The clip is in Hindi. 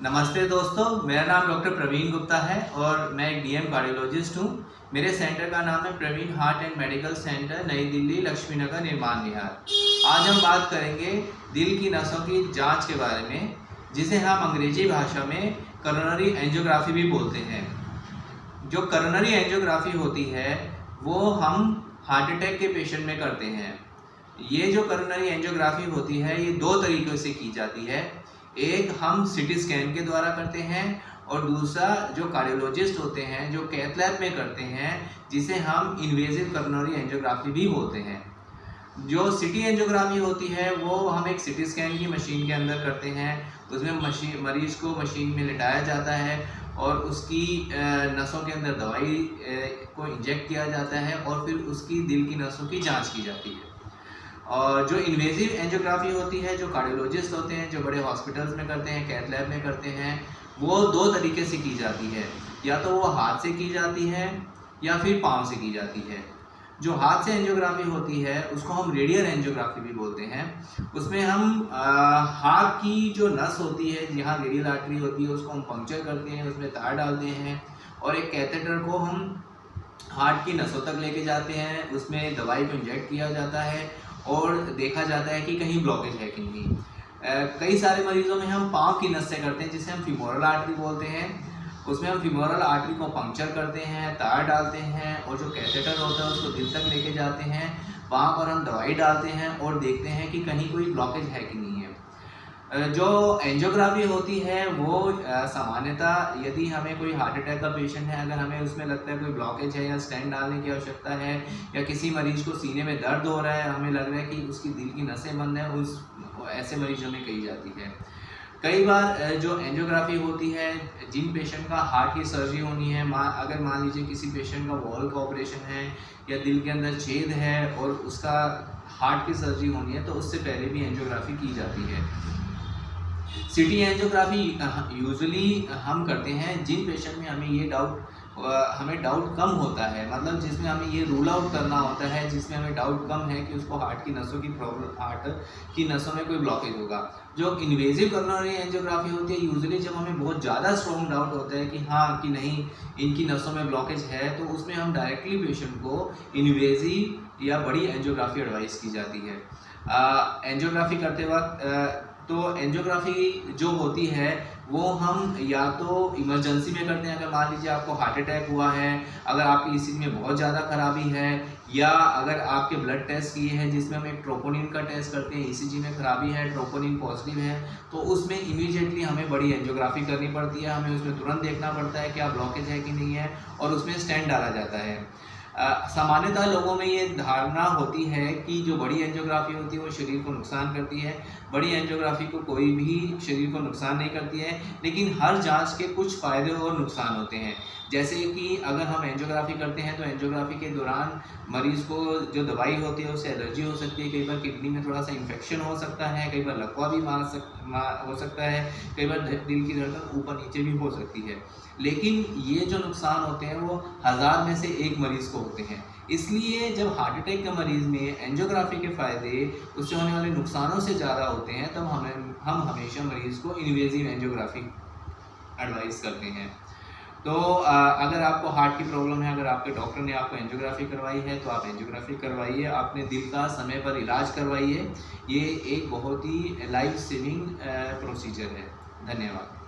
नमस्ते दोस्तों, मेरा नाम डॉक्टर प्रवीण गुप्ता है और मैं एक डीएम कार्डियोलॉजिस्ट हूँ। मेरे सेंटर का नाम है Praveen heart and medical centre, नई दिल्ली, लक्ष्मी नगर, निर्माण विहार। आज हम बात करेंगे दिल की नसों की जांच के बारे में, जिसे हम अंग्रेजी भाषा में करोनरी एंजियोग्राफी भी बोलते हैं। जो करोनरी एंजियोग्राफी होती है वो हम हार्ट अटैक के पेशेंट में करते हैं। ये जो करोनरी एंजियोग्राफी होती है ये दो तरीक़ों से की जाती है। एक हम सीटी स्कैन के द्वारा करते हैं और दूसरा जो कार्डियोलॉजिस्ट होते हैं जो कैथ लैब में करते हैं, जिसे हम इन्वेजिव करोनरी एंजियोग्राफी भी बोलते हैं। जो सीटी एंजियोग्राफी होती है वो हम एक सीटी स्कैन की मशीन के अंदर करते हैं। उसमें मरीज़ को मशीन में लिटाया जाता है और उसकी नसों के अंदर दवाई को इंजेक्ट किया जाता है और फिर उसकी दिल की नसों की जांच की जाती है। और जो इन्वेजिव एंजियोग्राफी होती है, जो कार्डियोलॉजिस्ट होते हैं, जो बड़े हॉस्पिटल्स में करते हैं, कैथ लैब में करते हैं, वो दो तरीके से की जाती है। या तो वो हाथ से की जाती है या फिर पाँव से की जाती है। जो हाथ से एंजियोग्राफी होती है उसको हम रेडियल एंजियोग्राफी भी बोलते हैं। उसमें हम हाथ की जो नस होती है, जहाँ रेडियल आर्टरी होती है, उसको हम पंक्चर करते हैं, उसमें तार डालते हैं और एक कैथेटर को हम हार्ट की नसों तक लेके जाते हैं। उसमें दवाई को इंजेक्ट किया जाता है और देखा जाता है कि कहीं ब्लॉकेज है कि नहीं। कई सारे मरीजों में हम पाँव की नस से करते हैं, जिसे हम फीमोरल आर्टरी बोलते हैं। उसमें हम फीमोरल आर्टरी को पंक्चर करते हैं, तार डालते हैं और जो कैथेटर होता है उसको दिल तक लेके जाते हैं। वहाँ पर हम दवाई डालते हैं और देखते हैं कि कहीं कोई ब्लॉकेज है कि नहीं है। जो एंजियोग्राफी होती है वो सामान्यतः यदि हमें कोई हार्ट अटैक का पेशेंट है, अगर हमें उसमें लगता है कोई ब्लॉकेज है या स्टेंट डालने की आवश्यकता है, या किसी मरीज को सीने में दर्द हो रहा है, हमें लग रहा है कि उसकी दिल की नसें बंद है, उस ऐसे मरीजों में की जाती है। कई बार जो एंजियोग्राफी होती है, जिन पेशेंट का हार्ट की सर्जरी होनी है, अगर मान लीजिए किसी पेशेंट का वॉल्व का ऑपरेशन है या दिल के अंदर छेद है और उसका हार्ट की सर्जरी होनी है, तो उससे पहले भी एंजियोग्राफी की जाती है। सीटी एंजियोग्राफी यूजुअली हम करते हैं जिन पेशेंट में हमें डाउट कम होता है, मतलब जिसमें हमें ये रूल आउट करना होता है, जिसमें हमें डाउट कम है कि उसको हार्ट की नसों की प्रॉब्लम, हार्ट की नसों में कोई ब्लॉकेज होगा। जो इन्वेजिव करोनरी एंजियोग्राफी होती है, यूजुअली जब हमें बहुत ज़्यादा स्ट्रॉन्ग डाउट होता है कि हाँ कि नहीं इनकी नसों में ब्लॉकेज है, तो उसमें हम डायरेक्टली पेशेंट को इन्वेजिव या बड़ी एंजियोग्राफी एडवाइस की जाती है। एंजियोग्राफी करते वक्त तो एंजियोग्राफी जो होती है वो हम या तो इमरजेंसी में करते हैं, अगर मान लीजिए आपको हार्ट अटैक हुआ है, अगर आपकी ईसीजी में बहुत ज़्यादा खराबी है, या अगर आपके ब्लड टेस्ट किए हैं जिसमें हम एक ट्रोपोनिन का टेस्ट करते हैं, ईसीजी में खराबी है, ट्रोपोनिन पॉजिटिव है, तो उसमें इमीडिएटली हमें बड़ी एंजियोग्राफी करनी पड़ती है। हमें उसमें तुरंत देखना पड़ता है क्या ब्लॉकेज है कि नहीं है और उसमें स्टेंट डाला जाता है। सामान्यतः लोगों में ये धारणा होती है कि जो बड़ी एंजियोग्राफी होती है वो शरीर को नुकसान करती है। बड़ी एंजियोग्राफी को कोई भी शरीर को नुकसान नहीं करती है, लेकिन हर जांच के कुछ फ़ायदे और नुकसान होते हैं। जैसे कि अगर हम एंजियोग्राफी करते हैं तो एंजियोग्राफी के दौरान मरीज़ को जो दवाई होती है उससे एलर्जी हो सकती है, कई बार किडनी में थोड़ा सा इन्फेक्शन हो सकता है, कई बार लकवा भी हो सकता है, कई बार दिल की धड़कन ऊपर नीचे भी हो सकती है। लेकिन ये जो नुकसान होते हैं वो 1000 में से एक मरीज़ को होते हैं। इसलिए जब हार्ट अटैक के मरीज़ में एंजियोग्राफी के फ़ायदे उससे होने वाले नुकसानों से ज़्यादा होते हैं, तब हम हमेशा मरीज़ को इन्वेजिव एंजियोग्राफी एडवाइस करते हैं। तो अगर आपको हार्ट की प्रॉब्लम है, अगर आपके डॉक्टर ने आपको एंजियोग्राफी करवाई है तो आप एंजियोग्राफी करवाइए, अपने दिल का समय पर इलाज करवाइए। ये एक बहुत ही लाइफ सेविंग प्रोसीजर है। धन्यवाद।